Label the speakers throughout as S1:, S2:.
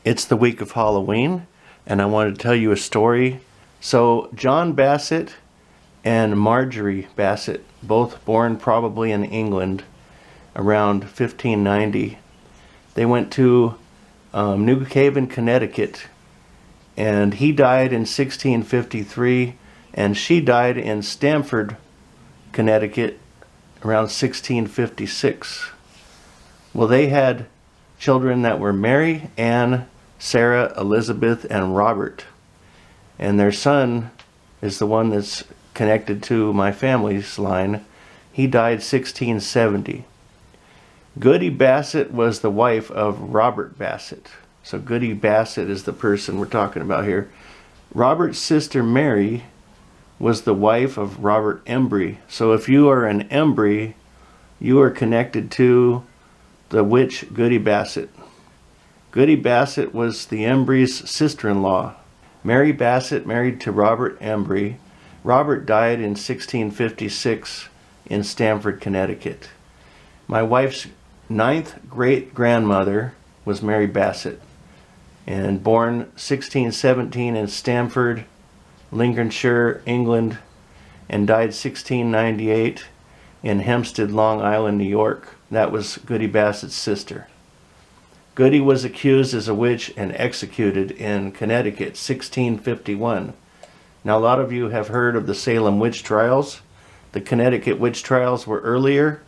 S1: It's the week of Halloween, and I want to tell you a story. So, John Bassett and Marjorie Bassett, both born probably in England around 1590, they went to New Haven, Connecticut, and he died in 1653, and she died in Stratford, Connecticut, around 1656. Well, they had children that were Mary, Anne, Sarah, Elizabeth, and Robert. And their son is the one that's connected to my family's line. He died 1670. Goody Bassett was the wife of Robert Bassett. So Goody Bassett is the person we're talking about here. Robert's sister Mary was the wife of Robert Embry. So if you are an Embry, you are connected to the witch Goody Bassett. Goody Bassett was the Embry's sister-in-law. Mary Bassett married to Robert Embry. Robert died in 1656 in Stratford, Connecticut. My wife's 9th great-grandmother was Mary Bassett, and born 1617 in Stamford, Lincolnshire, England, and died 1698 in Hempstead, Long Island, New York. That was Goody Bassett's sister. Goody was accused as a witch and executed in Connecticut, 1651. Now, a lot of you have heard of the Salem Witch Trials. The Connecticut Witch Trials were earlier.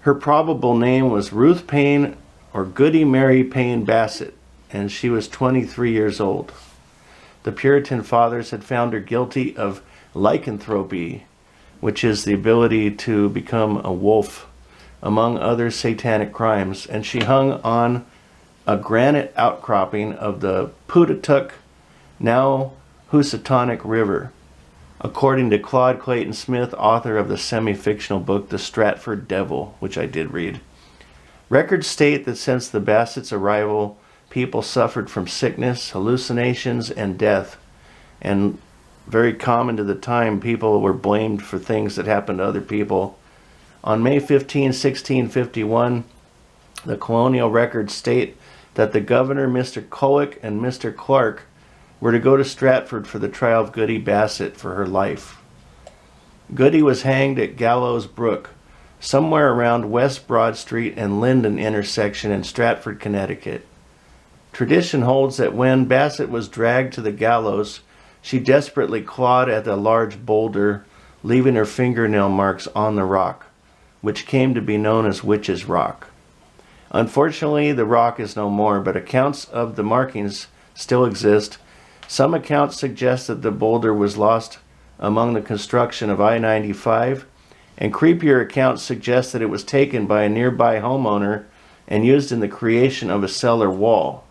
S1: Her probable name was Ruth Payne or Goody Mary Payne Bassett, and she was 23 years old. The Puritan fathers had found her guilty of lycanthropy, which is the ability to become a wolf, among other satanic crimes, and she hung on a granite outcropping of the Putatuck, now Housatonic River, according to Claude Clayton Smith, author of the semi-fictional book The Stratford Devil, which I did read. Records state that since the Bassett's arrival, people suffered from sickness, hallucinations, and death, and very common to the time, people were blamed for things that happened to other people. On May 15, 1651, the colonial records state that the governor, Mr. Culloch, and Mr. Clark were to go to Stratford for the trial of Goody Bassett for her life. Goody was hanged at Gallows Brook, somewhere around West Broad Street and Linden intersection in Stratford, Connecticut. Tradition holds that when Bassett was dragged to the gallows, she desperately clawed at a large boulder, leaving her fingernail marks on the rock, which came to be known as Witch's Rock. Unfortunately, the rock is no more, but accounts of the markings still exist. Some accounts suggest that the boulder was lost among the construction of I-95, and creepier accounts suggest that it was taken by a nearby homeowner and used in the creation of a cellar wall.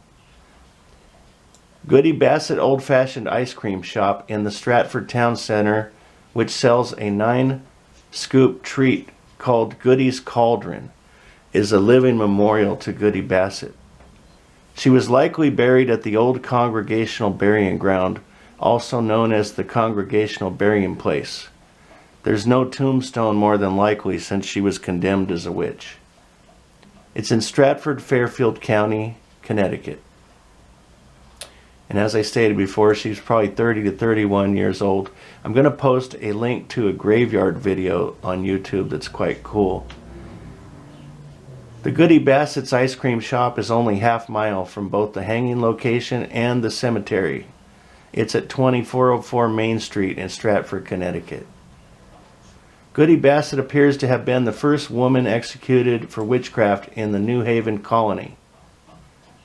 S1: Goody Bassett Old-Fashioned Ice Cream Shop in the Stratford Town Center, which sells a 9-scoop treat called Goody's Cauldron, is a living memorial to Goody Bassett. She was likely buried at the old Congregational burying ground, also known as the Congregational burying place. There's no tombstone more than likely since she was condemned as a witch. It's in Stratford, Fairfield County, Connecticut. And as I stated before, she's probably 30 to 31 years old. I'm going to post a link to a graveyard video on YouTube that's quite cool. The Goody Bassett's ice cream shop is only half-mile from both the hanging location and the cemetery. It's at 2404 Main Street in Stratford, Connecticut. Goody Bassett appears to have been the first woman executed for witchcraft in the New Haven colony.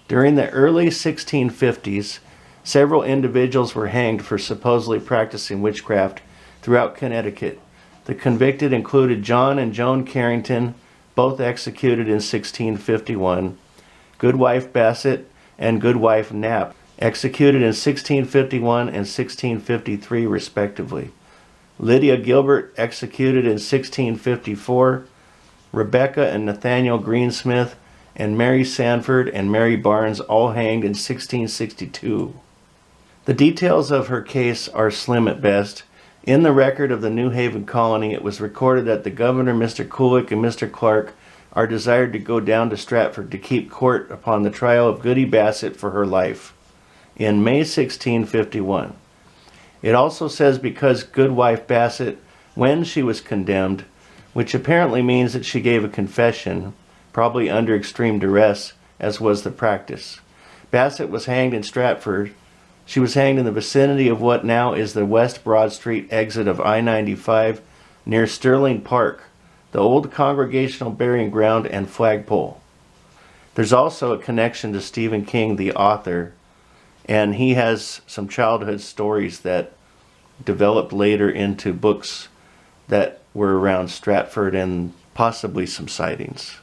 S1: During the early 1650s, several individuals were hanged for supposedly practicing witchcraft throughout Connecticut. The convicted included John and Joan Carrington, both executed in 1651, Goodwife Bassett and Goodwife Knapp, executed in 1651 and 1653 respectively. Lydia Gilbert, executed in 1654, Rebecca and Nathaniel Greensmith, and Mary Sanford and Mary Barnes all hanged in 1662. The details of her case are slim at best. In the record of the New Haven colony, it was recorded that the governor, Mr. Culloch, and Mr. Clark are desired to go down to Stratford to keep court upon the trial of Goody Bassett for her life in May 1651. It also says because Goodwife Bassett, when she was condemned, which apparently means that she gave a confession, probably under extreme duress, as was the practice. Bassett was hanged in Stratford. She was hanged in the vicinity of what now is the West Broad Street exit of I-95 near Sterling Park, the old Congregational burying ground and flagpole. There's also a connection to Stephen King, the author, and he has some childhood stories that developed later into books that were around Stratford and possibly some sightings.